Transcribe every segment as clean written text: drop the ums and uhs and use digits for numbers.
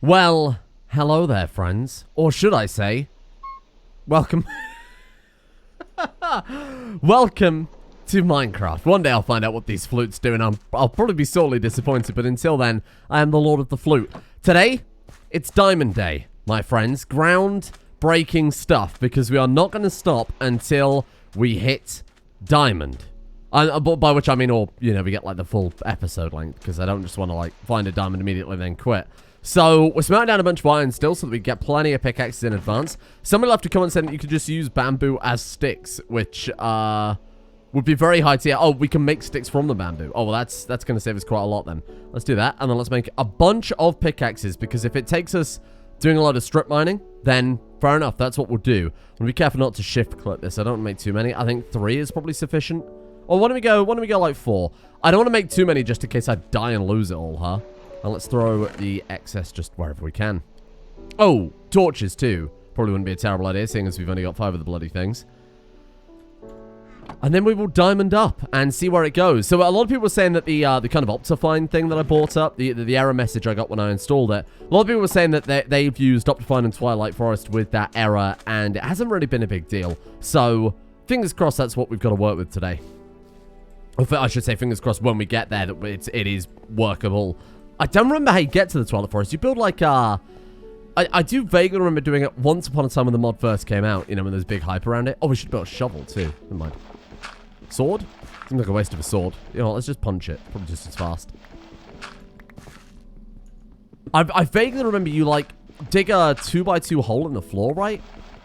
Well, hello there, friends. Or should I say, welcome. Welcome to Minecraft. One day I'll find out what these flutes do, and I'll probably be sorely disappointed, but until then, I am the Lord of the Flute. Today, it's Diamond Day, my friends. Ground-breaking stuff, because we are not going to stop until we hit Diamond. By which I mean, we get, like, the full episode length, because I don't just want to, like, find a diamond immediately and then quit. So, we're smelting down a bunch of iron still so that we get plenty of pickaxes in advance. Somebody left a comment saying that you could just use bamboo as sticks, which, would be very high tier. Oh, we can make sticks from the bamboo. Oh, well, that's going to save us quite a lot then. Let's do that, and then let's make a bunch of pickaxes, because if it takes us doing a lot of strip mining, then fair enough, that's what we'll do. We'll be careful not to shift clip this. I don't want to make too many. I think 3 is probably sufficient. Or why don't we go like 4? I don't want to make too many just in case I die and lose it all, huh? And let's throw the excess just wherever we can. Oh, torches too. Probably wouldn't be a terrible idea, seeing as we've only got 5 of the bloody things. And then we will diamond up and see where it goes. So a lot of people were saying that the kind of Optifine thing that I brought up, the error message I got when I installed it, a lot of people were saying that they've used Optifine and Twilight Forest with that error, and it hasn't really been a big deal. So fingers crossed that's what we've got to work with today. Or I should say fingers crossed when we get there that it is workable. I don't remember how you get to the Twilight Forest. You build like I do vaguely remember doing it once upon a time when the mod first came out, when there's big hype around it. Oh, we should build a shovel too. Never mind. Sword? Seems like a waste of a sword. Let's just punch it. Probably just as fast. I vaguely remember you, like, dig a 2x2 hole in the floor, right?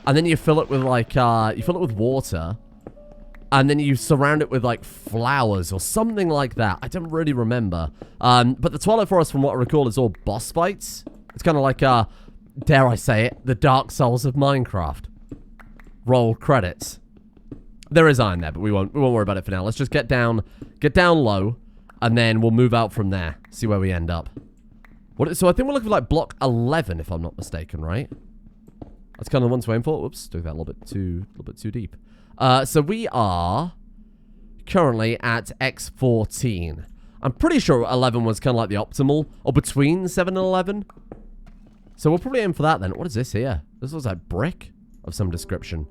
And then you fill it with, like, water. And then you surround it with, like, flowers or something like that. I don't really remember. But the Twilight Forest, from what I recall, is all boss fights. It's kind of like, dare I say it, the Dark Souls of Minecraft. Roll credits. There is iron there, but we won't worry about it for now. Let's just get down low, and then we'll move out from there. See where we end up. So I think we're looking for, like, block 11, if I'm not mistaken, right? That's kind of the one to aim for. Whoops, took that a little bit too deep. So we are currently at X14. I'm pretty sure 11 was kind of like the optimal, or between 7 and 11. So we'll probably aim for that then. What is this here? This looks like brick of some description.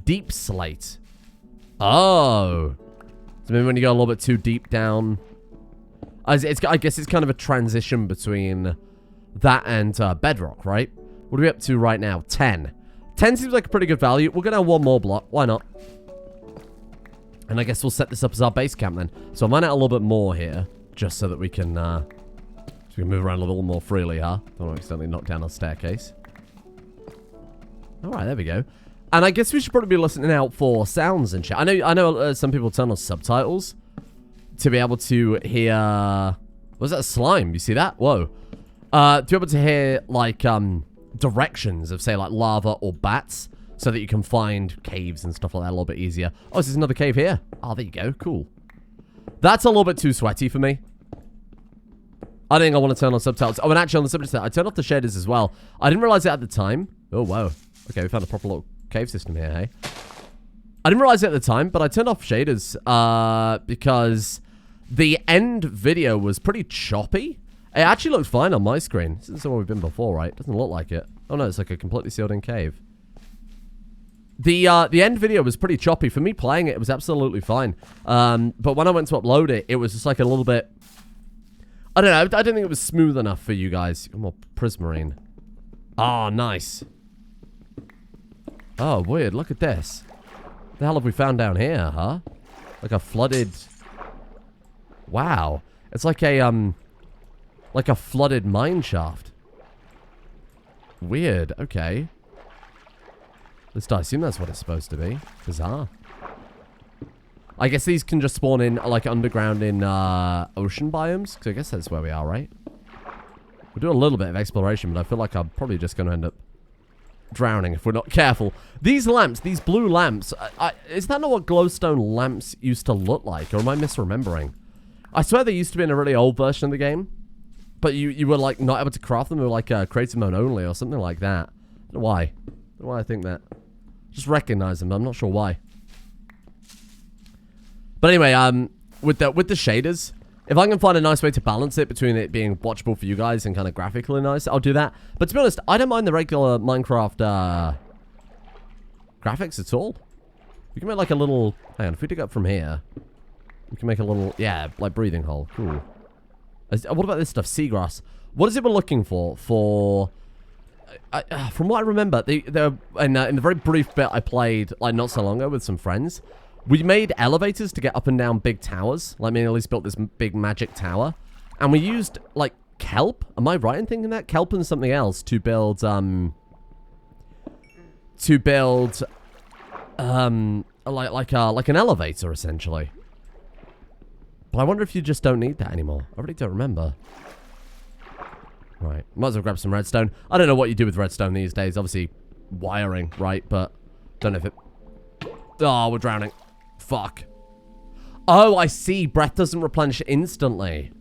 Deep slate. Oh. So maybe when you go a little bit too deep down. I guess it's kind of a transition between that and bedrock, right? What are we up to right now? 10. 10 seems like a pretty good value. We'll go down one more block. Why not? And I guess we'll set this up as our base camp then. So I'll mine out a little bit more here, just so that we can move around a little more freely, huh? Don't want to accidentally knock down our staircase. Alright, there we go. And I guess we should probably be listening out for sounds and shit. I know some people turn on subtitles to be able to hear... Was that a slime? You see that? Whoa. To be able to hear, like, directions of, say, like, lava or bats, so that you can find caves and stuff like that a little bit easier. Oh, there's another cave here. Oh, there you go. Cool. That's a little bit too sweaty for me. I think I want to turn on subtitles. Oh, and actually, on the subject of that, I turned off the shaders as well. I didn't realize it at the time. Oh, wow. Okay, we found a proper little cave system here, hey? I didn't realize it at the time, but I turned off shaders because the end video was pretty choppy. It actually looked fine on my screen. This isn't somewhere we've been before, right? Doesn't look like it. Oh, no, it's like a completely sealed-in cave. The end video was pretty choppy. For me playing it, it was absolutely fine. But when I went to upload it, it was just like a little bit... I don't know. I don't think it was smooth enough for you guys. More prismarine. Oh, nice. Oh, weird. Look at this. What the hell have we found down here, huh? Like a flooded... Wow. It's like a flooded mine shaft. Weird. Okay. I assume that's what it's supposed to be. Bizarre. I guess these can just spawn in, like, underground in ocean biomes. Because I guess that's where we are, right? We'll do a little bit of exploration, but I feel like I'm probably just going to end up drowning if we're not careful. These lamps, these blue lamps, is that not what glowstone lamps used to look like? Or am I misremembering? I swear they used to be in a really old version of the game. But you were, like, not able to craft them. They were, like, creative mode only or something like that. I don't know why. I don't know why I think that. Just recognize them, but I'm not sure why. But anyway, with the shaders, If I can find a nice way to balance it between it being watchable for you guys and kind of graphically nice, I'll do that. But to be honest, I don't mind the regular Minecraft graphics at all. We can make like a little... Hang on, if we dig up from here, we can make a little... Yeah, like breathing hole. Cool. What about this stuff? Seagrass. What is it we're looking for? From what I remember, in the very brief bit I played like not so long ago with some friends, we made elevators to get up and down big towers. Like me and Elise built this big magic tower, and we used like kelp. Am I right in thinking that? Kelp and something else to build like an elevator essentially. But I wonder if you just don't need that anymore. I really don't remember. Right, might as well grab some redstone. I don't know what you do with redstone these days. Obviously, wiring, right? But don't know if it... Oh, we're drowning. Fuck. Oh, I see. Breath doesn't replenish instantly.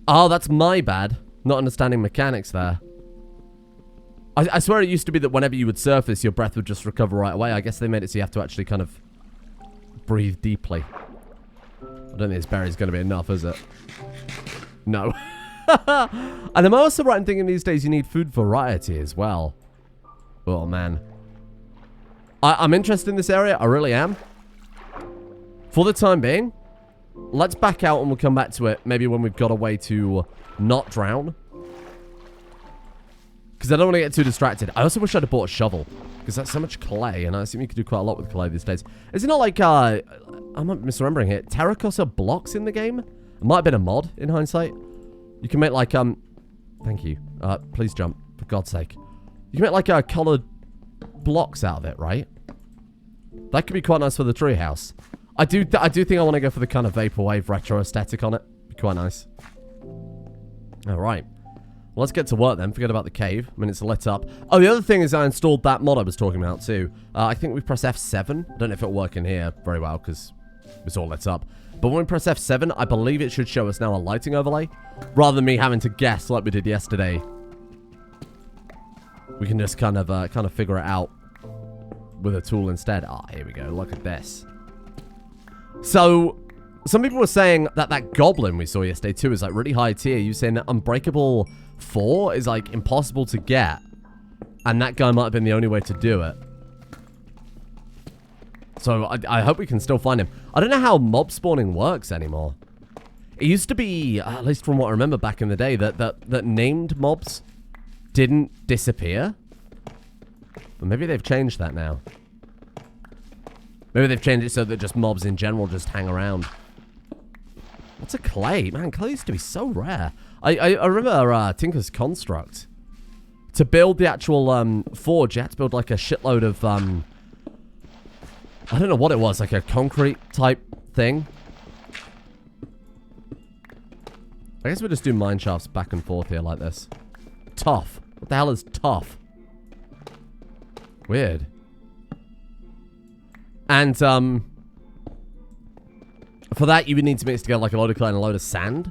Oh, that's my bad. Not understanding mechanics there. I swear it used to be that whenever you would surface, your breath would just recover right away. I guess they made it so you have to actually kind of breathe deeply. I don't think this berry's going to be enough, is it? No. And I'm also right in thinking these days you need food variety as well. Oh, man. I'm interested in this area. I really am. For the time being, let's back out and we'll come back to it maybe when we've got a way to not drown. Because I don't want to get too distracted. I also wish I'd have bought a shovel. Because that's so much clay, and I assume you could do quite a lot with clay these days. Is it not like, I'm not misremembering here, terracotta blocks in the game? It might have been a mod, in hindsight. You can make like, thank you. Please jump, for God's sake. You can make like colored blocks out of it, right? That could be quite nice for the treehouse. I do think I want to go for the kind of vaporwave retro aesthetic on it. Be quite nice. All right. Well, let's get to work then. Forget about the cave. I mean, it's lit up. Oh, the other thing is I installed that mod I was talking about too. I think we press F7. I don't know if it'll work in here very well because it's all lit up. But when we press F7, I believe it should show us now a lighting overlay. Rather than me having to guess like we did yesterday. We can just kind of figure it out with a tool instead. Ah, here we go. Look at this. So, some people were saying that that goblin we saw yesterday too is like really high tier. You saying that Unbreakable 4 is like impossible to get. And that guy might have been the only way to do it. So, I hope we can still find him. I don't know how mob spawning works anymore. It used to be, at least from what I remember back in the day, that named mobs didn't disappear. But maybe they've changed that now. Maybe they've changed it so that just mobs in general just hang around. What's a clay? Man, clay used to be so rare. I remember Tinker's Construct. To build the actual forge, you had to build like a shitload of... I don't know what it was, like a concrete type thing. I guess we'll just do mine shafts back and forth here like this. Tough. What the hell is tough? Weird. And, for that, you would need to mix together like a load of clay and a load of sand.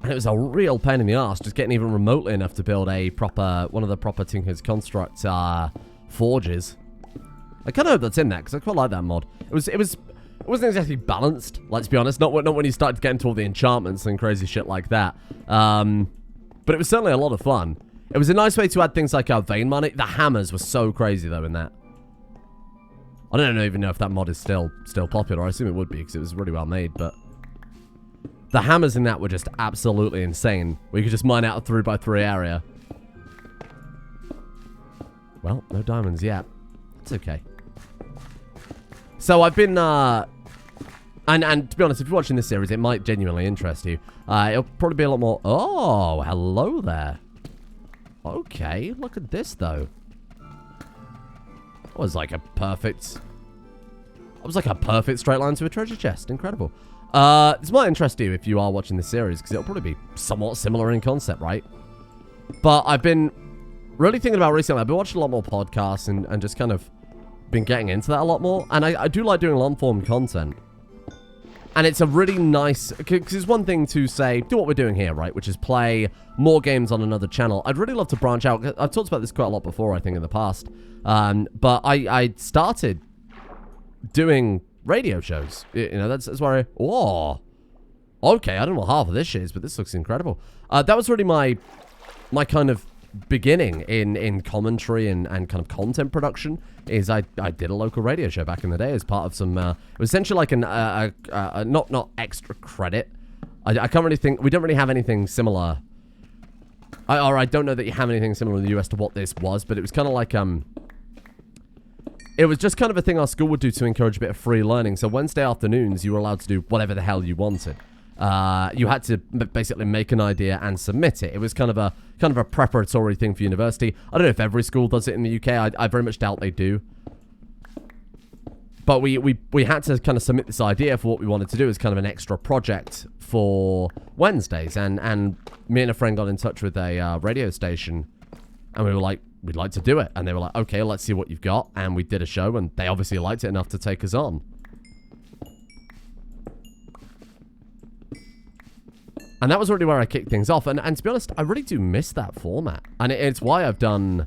And it was a real pain in the arse just getting even remotely enough to build a proper, one of the proper Tinker's Construct, forges. I kind of hope that's in that, because I quite like that mod. It wasn't exactly balanced, let's be honest. Not when you started to get into all the enchantments and crazy shit like that. But it was certainly a lot of fun. It was a nice way to add things like vein money. The hammers were so crazy, though, in that. I don't even know if that mod is still popular. I assume it would be, because it was really well made, but... The hammers in that were just absolutely insane. We could just mine out a 3x3 area. Well, no diamonds yet. It's okay. So I've been, and to be honest, if you're watching this series, it might genuinely interest you. It'll probably be a lot more... Oh, hello there. Okay, look at this, though. That was like a perfect... That was like a perfect straight line to a treasure chest. Incredible. This might interest you if you are watching this series, because it'll probably be somewhat similar in concept, right? But I've been really thinking about recently, I've been watching a lot more podcasts and just kind of been getting into that a lot more. And I do like doing long-form content. And it's a really nice... Because it's one thing to say, do what we're doing here, right? Which is play more games on another channel. I'd really love to branch out. I've talked about this quite a lot before, I think, in the past. But I started doing radio shows. You know, that's where I... Oh, Okay, I don't know what half of this shit is, but this looks incredible. That was really my kind of beginning in commentary and kind of content production. Is I did a local radio show back in the day as part of some, it was essentially like not extra credit. I can't really think, we don't really have anything similar. I don't know that you have anything similar in the US to what this was, but it was kind of like, it was just kind of a thing our school would do to encourage a bit of free learning. So Wednesday afternoons, you were allowed to do whatever the hell you wanted. You had to basically make an idea and submit it. It was kind of a preparatory thing for university. I don't know if every school does it in the UK. I very much doubt they do. But we had to kind of submit this idea for what we wanted to do as kind of an extra project for Wednesdays. And me and a friend got in touch with a radio station, and we were like, we'd like to do it. And they were like, okay, let's see what you've got. And we did a show, and they obviously liked it enough to take us on. And that was really where I kicked things off. And to be honest, I really do miss that format. And it's why I've done,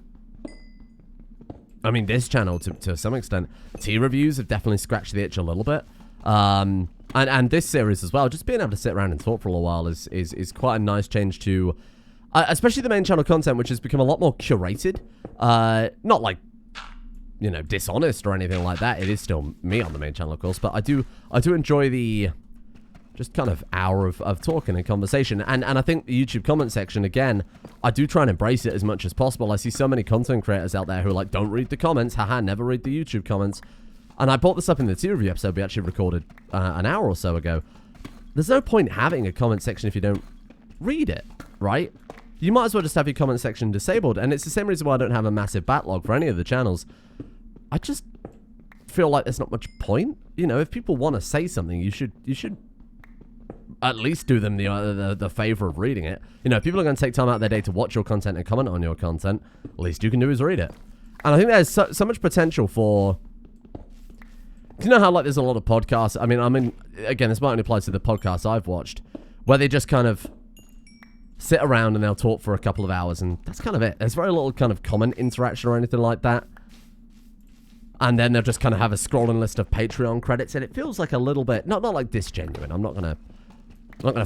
I mean, this channel to some extent. Tea reviews have definitely scratched the itch a little bit. And this series as well, just being able to sit around and talk for a little while is quite a nice change to, especially the main channel content, which has become a lot more curated. Not like, you know, dishonest or anything like that. It is still me on the main channel, of course. But I do enjoy the just kind of hour of talking and conversation. And I think the YouTube comment section, again, I do try and embrace it as much as possible. I see so many content creators out there who are like, don't read the comments. Haha, never read the YouTube comments. And I brought this up in the tea review episode we actually recorded an hour or so ago. There's no point having a comment section if you don't read it, right? You might as well just have your comment section disabled. And it's the same reason why I don't have a massive backlog for any of the channels. I just feel like there's not much point. You know, if people want to say something, you should at least do them the favor of reading it. You know, if people are going to take time out of their day to watch your content and comment on your content, the least you can do is read it. And I think there's so much potential for... Do you know how, like, there's a lot of podcasts? I mean, again, this might only apply to the podcasts I've watched, where they just kind of sit around and they'll talk for a couple of hours, and that's kind of it. There's very little kind of comment interaction or anything like that. And then they'll just kind of have a scrolling list of Patreon credits, and it feels like a little bit... Not like disgenuine. I'm not gonna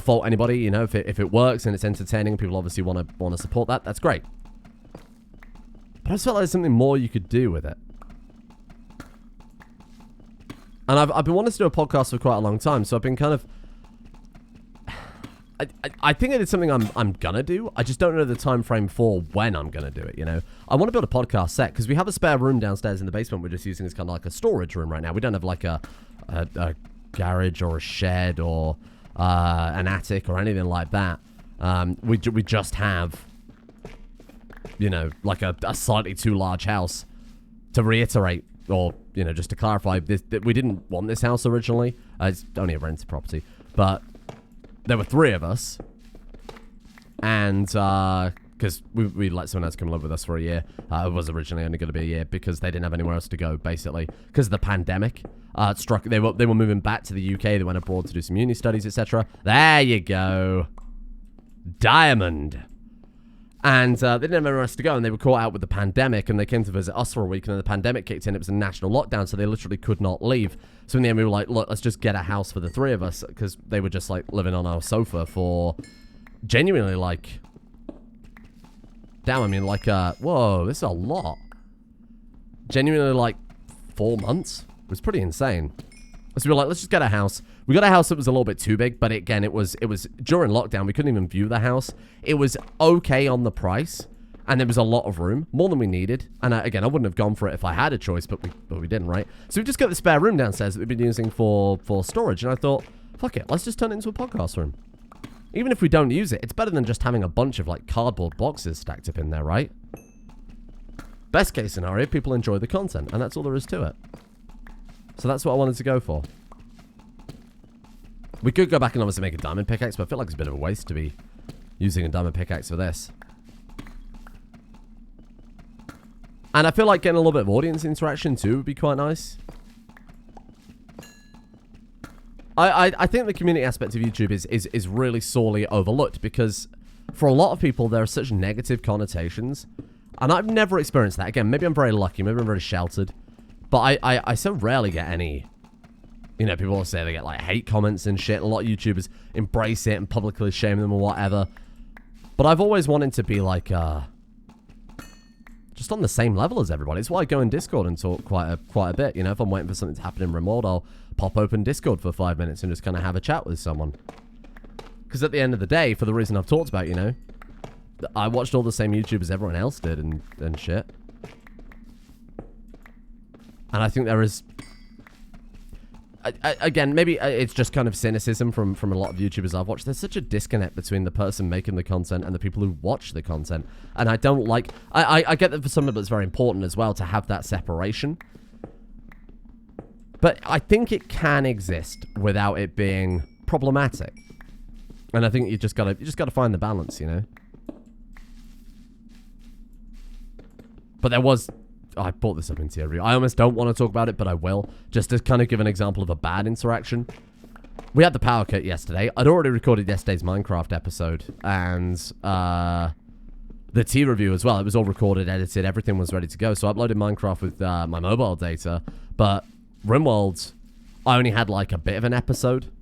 fault anybody, you know, if it works and it's entertaining, people obviously want to support that. That's great. But I just felt like there's something more you could do with it. And I've been wanting to do a podcast for quite a long time, so I've been kind of... I think it is something I'm gonna do. I just don't know the time frame for when I'm gonna do it, you know? I want to build a podcast set, because we have a spare room downstairs in the basement we're just using as kind of like a storage room right now. We don't have like a garage or a shed or... an attic or anything like that. We just have, you know, like a slightly too large house. To reiterate, or, you know, just to clarify, we didn't want this house originally. It's only a rented property. But there were 3 of us. And, because we let someone else come live with us for a year. It was originally only going to be a year because they didn't have anywhere else to go, basically. Because of the pandemic. It struck. They were moving back to the UK. They went abroad to do some uni studies, etc. There you go. Diamond. And they didn't have anywhere else to go, and they were caught out with the pandemic, and they came to visit us for a week, and then the pandemic kicked in. It was a national lockdown, so they literally could not leave. So in the end, we were like, look, let's just get a house for the 3 of us, because they were just, like, living on our sofa for genuinely, like... Damn, I mean, like, whoa, this is a lot. Genuinely, like, 4 months. It was pretty insane. So we were like, let's just get a house. We got a house that was a little bit too big, but again, it was during lockdown. We couldn't even view the house. It was okay on the price, and there was a lot of room, more than we needed. And again, I wouldn't have gone for it if I had a choice, but we didn't, right? So we just got the spare room downstairs that we've been using for storage, and I thought, fuck it, let's just turn it into a podcast room. Even if we don't use it, it's better than just having a bunch of, like, cardboard boxes stacked up in there, right? Best case scenario, people enjoy the content, and that's all there is to it. So that's what I wanted to go for. We could go back and obviously make a diamond pickaxe, but I feel like it's a bit of a waste to be using a diamond pickaxe for this. And I feel like getting a little bit of audience interaction too would be quite nice. I think the community aspect of YouTube is really sorely overlooked, because for a lot of people there are such negative connotations, and I've never experienced that. Again, maybe I'm very lucky, maybe I'm very sheltered, but I so rarely get any You know, people always say they get, like, hate comments and shit. A lot of YouTubers embrace it and publicly shame them or whatever. But I've always wanted to be, like, just on the same level as everybody. It's why I go in Discord and talk quite a bit. You know, if I'm waiting for something to happen in RimWorld, I'll pop open Discord for 5 minutes and just kind of have a chat with someone. Because at the end of the day, for the reason I've talked about, you know, I watched all the same YouTubers everyone else did and shit. And I think there is... again, maybe it's just kind of cynicism from a lot of YouTubers I've watched. There's such a disconnect between the person making the content and the people who watch the content. And I don't like... I get that for some of it's very important as well to have that separation. But I think it can exist without it being problematic. And I think you just gotta find the balance, you know? But there was... I brought this up in tier review. I almost don't want to talk about it, but I will. Just to kind of give an example of a bad interaction. We had the power cut yesterday. I'd already recorded yesterday's Minecraft episode. And the tier review as well. It was all recorded, edited. Everything was ready to go. So I uploaded Minecraft with my mobile data. But RimWorld, I only had like a bit of an episode.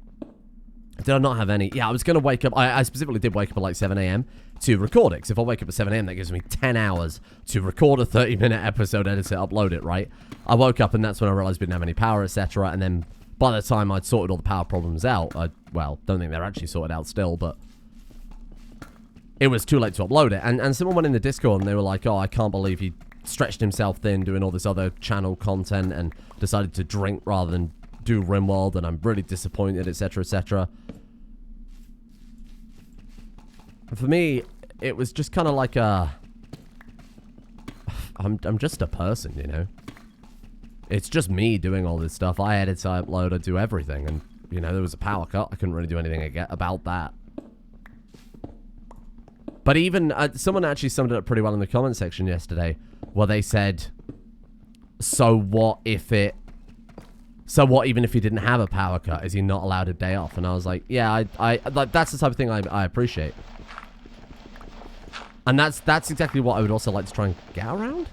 Did I not have any? Yeah, I was going to wake up. I specifically did wake up at like 7 a.m. to record it. Because if I wake up at 7 a.m., that gives me 10 hours to record a 30-minute episode, edit it, upload it, right? I woke up and that's when I realized we didn't have any power, etc. And then by the time I'd sorted all the power problems out, well, don't think they're actually sorted out still, but it was too late to upload it. And someone went in the Discord and they were like, oh, I can't believe he stretched himself thin doing all this other channel content and decided to drink rather than do RimWorld, and I'm really disappointed, etc., etc. For me, it was just kind of like a... I'm just a person, you know? It's just me doing all this stuff. I edit, I upload, I do everything, and, you know, there was a power cut. I couldn't really do anything about that. But even... someone actually summed it up pretty well in the comment section yesterday, where they said, so what if it... So what, even if he didn't have a power cut, is he not allowed a day off? And I was like, yeah, like, that's the type of thing I appreciate. And that's exactly what I would also like to try and get around.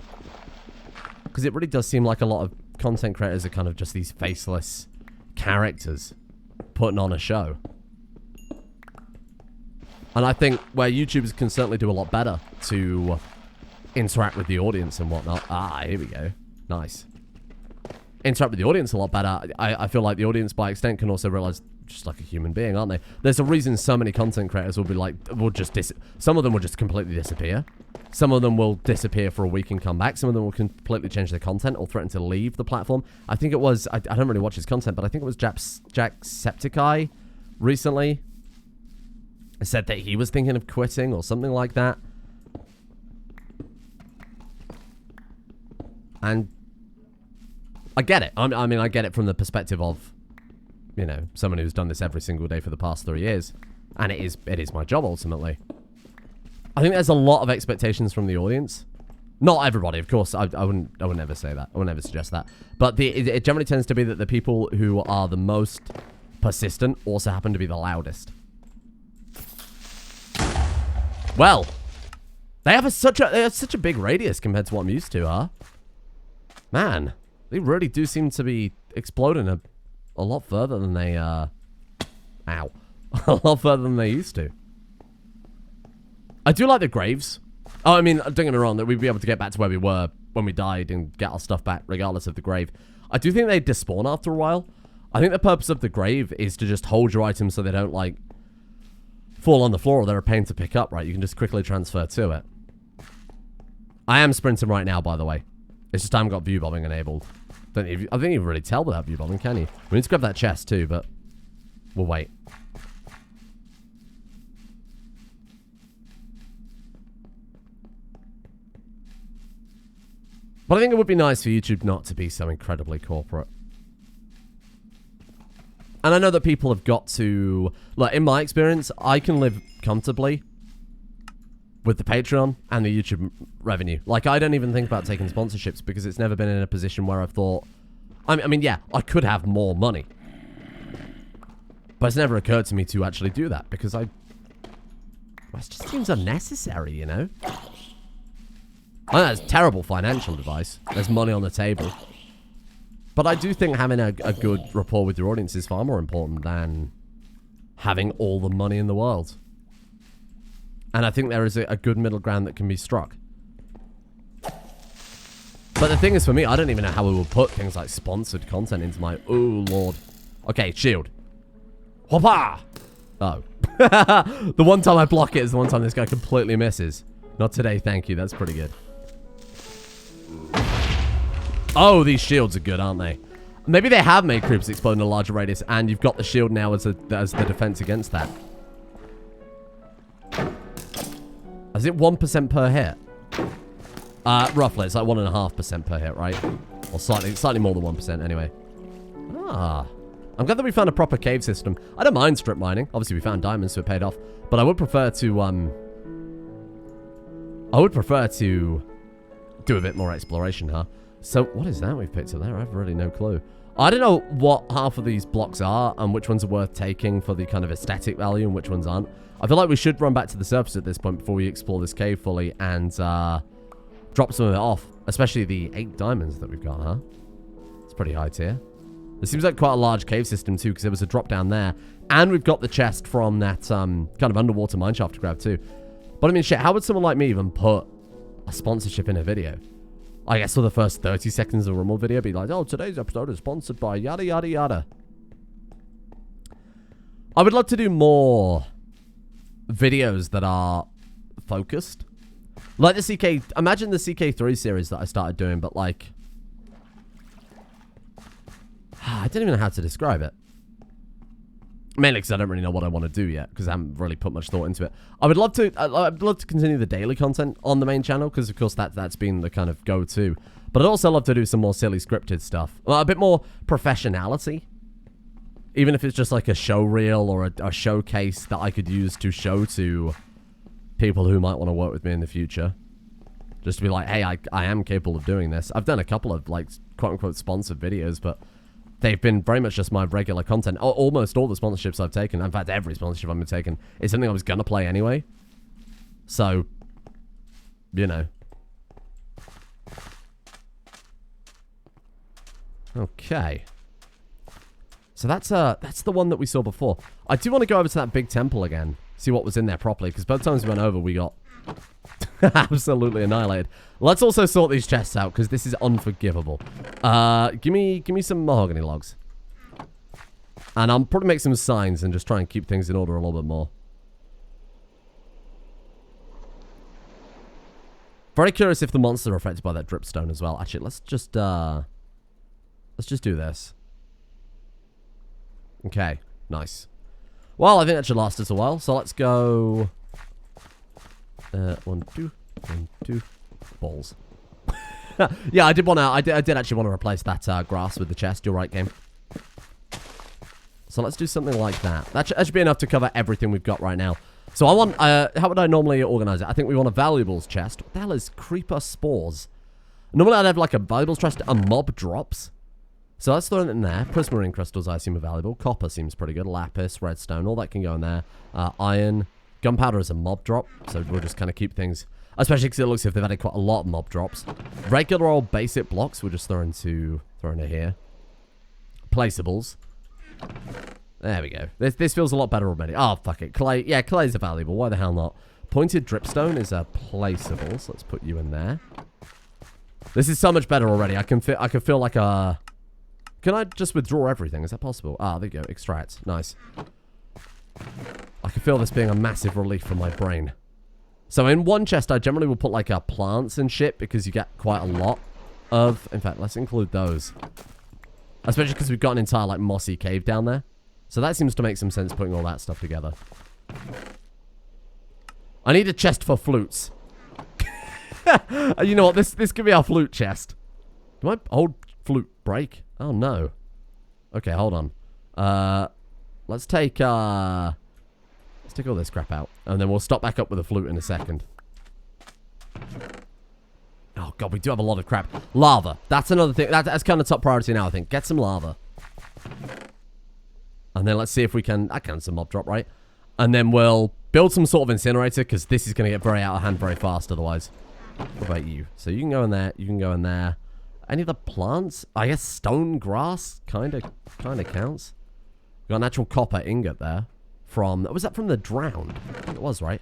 Because it really does seem like a lot of content creators are kind of just these faceless characters putting on a show. And I think where YouTubers can certainly do a lot better to interact with the audience and whatnot. Ah, here we go. Nice. Interact with the audience a lot better. I feel like the audience, by extent, can also realize just like a human being, aren't they? There's a reason so many content creators will be like, some of them will just completely disappear. Some of them will disappear for a week and come back. Some of them will completely change their content or threaten to leave the platform. I think it was, I don't really watch his content, but I think it was Jacksepticeye recently said that he was thinking of quitting or something like that. And I get it. I mean, I get it from the perspective of, you know, someone who's done this every single day for the past 3 years. And it is my job, ultimately. I think there's a lot of expectations from the audience. Not everybody, of course. I wouldn't never say that. I would never suggest that. But it generally tends to be that the people who are the most persistent also happen to be the loudest. Well, they have such a big radius compared to what I'm used to, huh? Man, they really do seem to be exploding a lot further than they, ow. A lot further than they used to. I do like the graves. Oh, I mean, don't get me wrong, that we'd be able to get back to where we were when we died and get our stuff back, regardless of the grave. I do think they despawn after a while. I think the purpose of the grave is to just hold your items so they don't, like, fall on the floor or they're a pain to pick up, right? You can just quickly transfer to it. I am sprinting right now, by the way. It's just I haven't got view bombing enabled. I think you can really tell without view bombing, can you? We need to grab that chest too, but we'll wait. But I think it would be nice for YouTube not to be so incredibly corporate. And I know that people have got to... Like, in my experience, I can live comfortably with the Patreon and the YouTube revenue. Like, I don't even think about taking sponsorships because it's never been in a position where I've thought... I mean, yeah, I could have more money. But it's never occurred to me to actually do that because Well, it just seems unnecessary, you know? I know that's terrible financial advice. There's money on the table. But I do think having a good rapport with your audience is far more important than having all the money in the world. And I think there is a good middle ground that can be struck. But the thing is, for me, I don't even know how we will put things like sponsored content into my... Oh, Lord. Okay, shield. Hoppa! Oh. The one time I block it is the one time this guy completely misses. Not today, thank you. That's pretty good. Oh, these shields are good, aren't they? Maybe they have made creeps explode in a larger radius, and you've got the shield now as the defense against that. Is it 1% per hit? Roughly, it's like 1.5% per hit, right? Or slightly more than 1% anyway. Ah. I'm glad that we found a proper cave system. I don't mind strip mining. Obviously, we found diamonds, so it paid off. But I would prefer to, do a bit more exploration, huh? So, what is that we've picked up there? I have really no clue. I don't know what half of these blocks are and which ones are worth taking for the kind of aesthetic value and which ones aren't. I feel like we should run back to the surface at this point before we explore this cave fully and, drop some of it off. Especially the 8 diamonds that we've got, huh? It's pretty high tier. It seems like quite a large cave system, too, because there was a drop down there. And we've got the chest from that, kind of underwater mineshaft to grab, too. But, I mean, shit, how would someone like me even put a sponsorship in a video? I guess for the first 30 seconds of a normal video, be like, oh, today's episode is sponsored by yada, yada, yada. I would love to do more videos that are focused. Like the CK... Imagine the CK3 series that I started doing, but, like... I don't even know how to describe it. Mainly because I don't really know what I want to do yet, because I haven't really put much thought into it. I'd love to continue the daily content on the main channel, because of course that's been the kind of go-to. But I'd also love to do some more silly scripted stuff. Well, a bit more professionality. Even if it's just like a show reel or a showcase that I could use to show to people who might want to work with me in the future. Just to be like, hey, I am capable of doing this. I've done a couple of, like, quote-unquote sponsored videos, but... they've been very much just my regular content. Almost all the sponsorships I've taken, in fact, every sponsorship I've been taking, is something I was going to play anyway. So, you know. Okay. So that's the one that we saw before. I do want to go over to that big temple again. See what was in there properly, because both times we went over, we got absolutely annihilated. Let's also sort these chests out, because this is unforgivable. Give me some mahogany logs. And I'll probably make some signs and just try and keep things in order a little bit more. Very curious if the monsters are affected by that dripstone as well. Actually, let's just do this. Okay, nice. Well, I think that should last us a while, so let's go... 1, 2, 1, 2, balls. Yeah, I did actually want to replace that grass with the chest. You're right, game. So let's do something like that. That should be enough to cover everything we've got right now. So I want, how would I normally organize it? I think we want a valuables chest. What the hell is creeper spores? Normally I'd have like a valuables chest and mob drops. So let's throw it in there. Prismarine crystals I assume are valuable. Copper seems pretty good. Lapis, redstone, all that can go in there. Iron. Gunpowder is a mob drop, so we'll just kind of keep things... especially because it looks as if they've added quite a lot of mob drops. Regular old basic blocks, we'll just throw into here. Placeables. There we go. This feels a lot better already. Oh, fuck it. Clay. Yeah, clays are valuable. Why the hell not? Pointed dripstone is a placeable, so let's put you in there. This is so much better already. I can feel like a... Can I just withdraw everything? Is that possible? Ah, there you go. Extract. Nice. I can feel this being a massive relief from my brain. So in one chest, I generally will put like plants and shit because you get quite a lot of... In fact, let's include those. Especially because we've got an entire like mossy cave down there. So that seems to make some sense putting all that stuff together. I need a chest for flutes. You know what? This could be our flute chest. Did my old flute break? Oh no. Okay, hold on. Let's take all this crap out. And then we'll stop back up with a flute in a second. Oh god, we do have a lot of crap. Lava. That's another thing. That's kind of top priority now, I think. Get some lava. And then let's see if we can... That counts as a mob drop, right? And then we'll build some sort of incinerator, because this is going to get very out of hand very fast otherwise. What about you? So you can go in there. You can go in there. Any other plants? I guess stone grass kind of counts. Got an actual copper ingot there. Was that from the drowned? I think it was, right?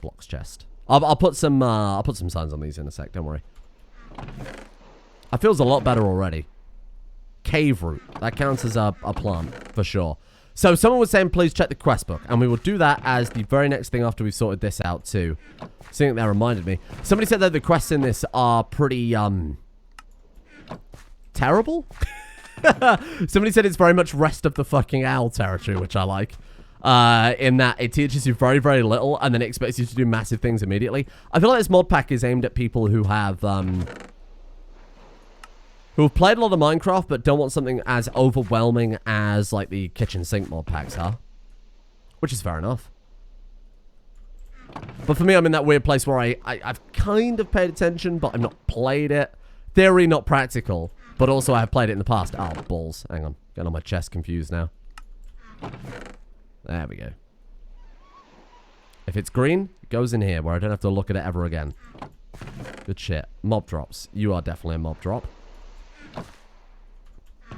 Blocks chest. I'll put some signs on these in a sec, don't worry. It feels a lot better already. Cave root. That counts as a plant, for sure. So someone was saying please check the quest book, and we will do that as the very next thing after we've sorted this out too. Seeing that reminded me. Somebody said that the quests in this are pretty terrible. Somebody said it's very much rest of the fucking owl territory, which I like. In that it teaches you very, very little, and then it expects you to do massive things immediately. I feel like this mod pack is aimed at people who have played a lot of Minecraft, but don't want something as overwhelming as, like, the kitchen sink mod packs are. Which is fair enough. But for me, I'm in that weird place where I've kind of paid attention, but I've not played it. Theory, not practical. But also, I have played it in the past. Oh, balls. Hang on. Getting on my chest confused now. There we go. If it's green, it goes in here, where I don't have to look at it ever again. Good shit. Mob drops. You are definitely a mob drop.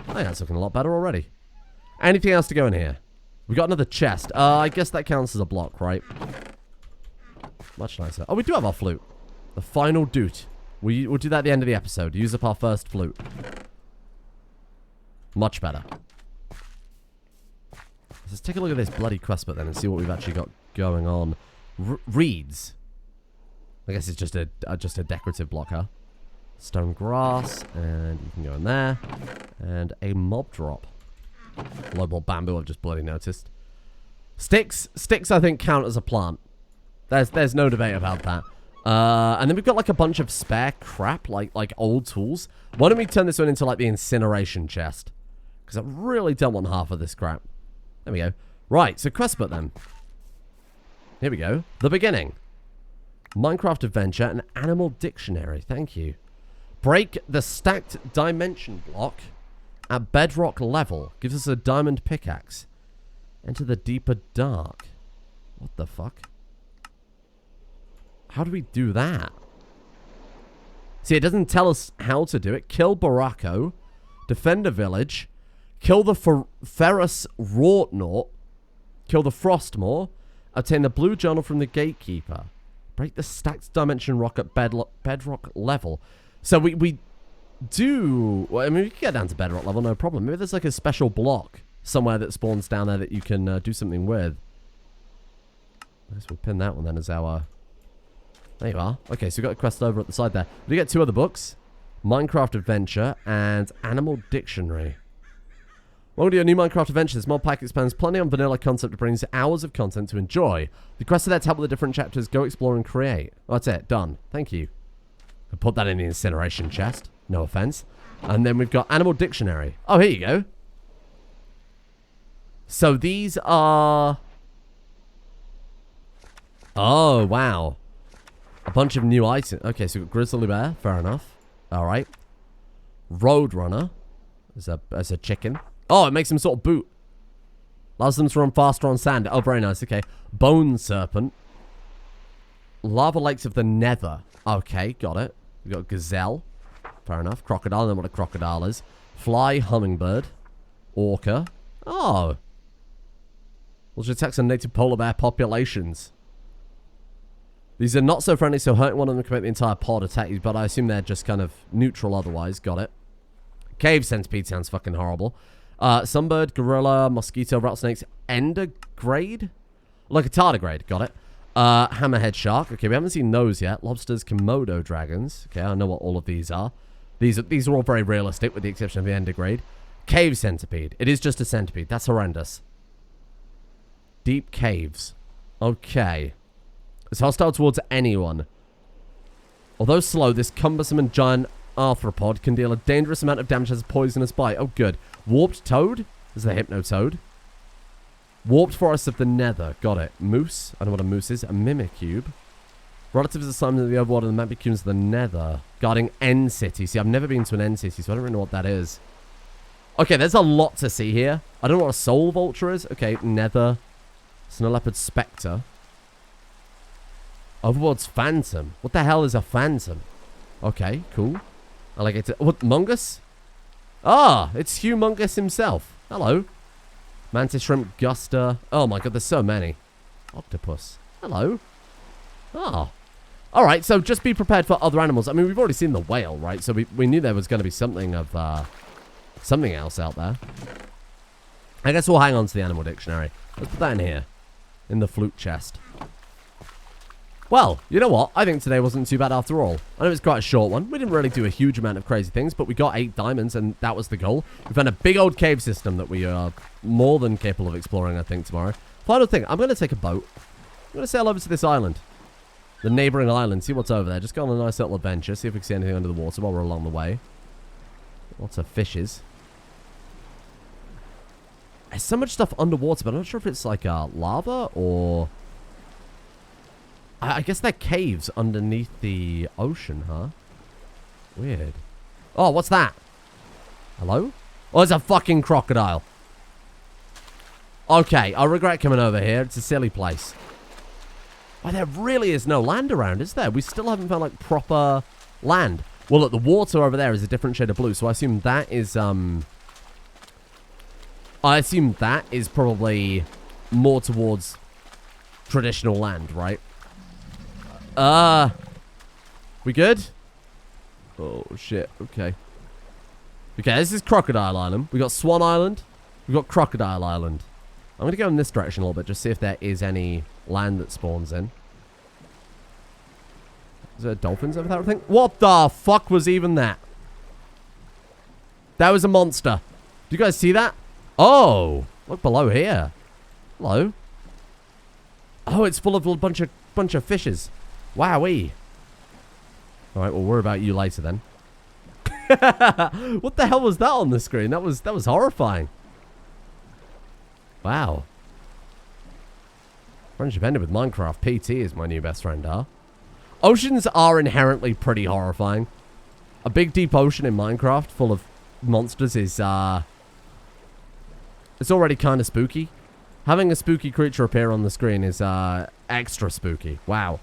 Oh, yeah, it's looking a lot better already. Anything else to go in here? We got another chest. I guess that counts as a block, right? Much nicer. Oh, we do have our flute. The final doot. We'll do that at the end of the episode. Use up our first flute. Much better. Let's take a look at this bloody quest book then and see what we've actually got going on. Reeds. I guess it's just a decorative block, huh? Stone grass, and you can go in there. And a mob drop. Global bamboo, I've just bloody noticed. Sticks, I think, count as a plant. There's no debate about that. And then we've got like a bunch of spare crap, like old tools. Why don't we turn this one into like the incineration chest? Because I really don't want half of this crap. There we go. Right, so quest book then. Here we go. The beginning. Minecraft Adventure and Animal Dictionary. Thank you. Break the stacked dimension block at bedrock level. Gives us a diamond pickaxe. Enter the deeper dark. What the fuck? How do we do that? See, it doesn't tell us how to do it. Kill Baracco. Defend a village. Kill the Ferrous Wroughtknot. Kill the Frostmore. Obtain the blue journal from the gatekeeper. Break the stacked dimension rock at bedrock level. So we do... Well, I mean, we can get down to bedrock level, no problem. Maybe there's like a special block somewhere that spawns down there that you can do something with. I guess we'll pin that one then as our... There you are. Okay, so we've got a quest over at the side there. We get two other books. Minecraft Adventure and Animal Dictionary. Welcome to your new Minecraft Adventure. This mod pack expands plenty on vanilla concept that brings hours of content to enjoy. The quests are there to help with the different chapters. Go explore and create. Oh, that's it. Done. Thank you. I'll put that in the incineration chest. No offense. And then we've got Animal Dictionary. Oh, here you go. So these are... Oh, wow. A bunch of new items. Okay, so we've got Grizzly Bear. Fair enough. All right. Roadrunner. As a chicken. Oh, it makes them sort of boot. Allows them to run faster on sand. Oh, very nice. Okay. Bone Serpent. Lava Lakes of the Nether. Okay, got it. We've got Gazelle. Fair enough. Crocodile. I don't know what a crocodile is. Fly, Hummingbird. Orca. Oh. Which attacks on native polar bear populations. These are not so friendly, so hurting one of them can make the entire pod attack you, but I assume they're just kind of neutral otherwise. Got it. Cave centipede sounds fucking horrible. Sunbird, gorilla, mosquito, rattlesnakes, endergrade? Like a tardigrade, got it. Hammerhead shark. Okay, we haven't seen those yet. Lobsters, Komodo dragons. Okay, I know what all of these are. These are all very realistic, with the exception of the endergrade. Cave centipede. It is just a centipede. That's horrendous. Deep caves. Okay. It's hostile towards anyone. Although slow, this cumbersome and giant arthropod can deal a dangerous amount of damage as a poisonous bite. Oh, good. Warped toad? This is the hypnotoad. Warped forests of the nether. Got it. Moose. I don't know what a moose is. A mimicube. Relatives of Simon of the Overworld and the Mimicubes of the nether. Guarding End City. See, I've never been to an End City, so I don't really know what that is. Okay, there's a lot to see here. I don't know what a soul vulture is. Okay, nether. Snow leopard spectre. Overworld's phantom. What the hell is a phantom? Okay, cool. Alligator. What? Mungus? Ah, it's Humongous himself. Hello. Mantis shrimp, guster. Oh my god, there's so many. Octopus. Hello. Ah. Alright, so just be prepared for other animals. I mean, we've already seen the whale, right? So we knew there was going to be something of, something else out there. I guess we'll hang on to the animal dictionary. Let's put that in here. In the flute chest. Well, you know what? I think today wasn't too bad after all. I know it's quite a short one. We didn't really do a huge amount of crazy things, but we got 8 diamonds, and that was the goal. We found a big old cave system that we are more than capable of exploring, I think, tomorrow. Final thing, I'm going to take a boat. I'm going to sail over to this island. The neighboring island, see what's over there. Just go on a nice little adventure, see if we can see anything under the water while we're along the way. Lots of fishes. There's so much stuff underwater, but I'm not sure if it's like lava or... I guess they're caves underneath the ocean, huh? Weird. Oh, what's that? Hello? Oh, it's a fucking crocodile. Okay, I regret coming over here. It's a silly place. Why, there really is no land around, is there? We still haven't found, like, proper land. Well, look, the water over there is a different shade of blue, so I assume that is, I assume that is probably more towards traditional land, right? We good? Oh, shit. Okay. Okay, this is Crocodile Island. We got Swan Island. We got Crocodile Island. I'm going to go in this direction a little bit, just see if there is any land that spawns in. Is there dolphins over there, I think? What the fuck was even that? That was a monster. Do you guys see that? Oh, look below here. Hello. Oh, it's full of a bunch of fishes. Wowee. Alright, we'll worry about you later then. What the hell was that on the screen? That was horrifying. Wow. Friendship ended with Minecraft. PT is my new best friend, huh? Oceans are inherently pretty horrifying. A big deep ocean in Minecraft full of monsters is, it's already kind of spooky. Having a spooky creature appear on the screen is, extra spooky. Wow.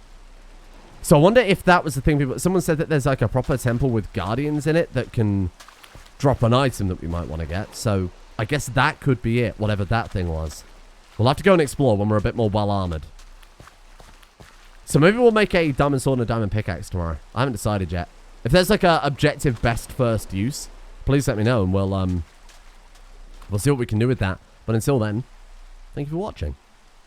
So I wonder if that was the thing people... Someone said that there's like a proper temple with guardians in it that can drop an item that we might want to get. So I guess that could be it, whatever that thing was. We'll have to go and explore when we're a bit more well-armored. So maybe we'll make a diamond sword and a diamond pickaxe tomorrow. I haven't decided yet. If there's like a objective best first use, please let me know and we'll see what we can do with that. But until then, thank you for watching.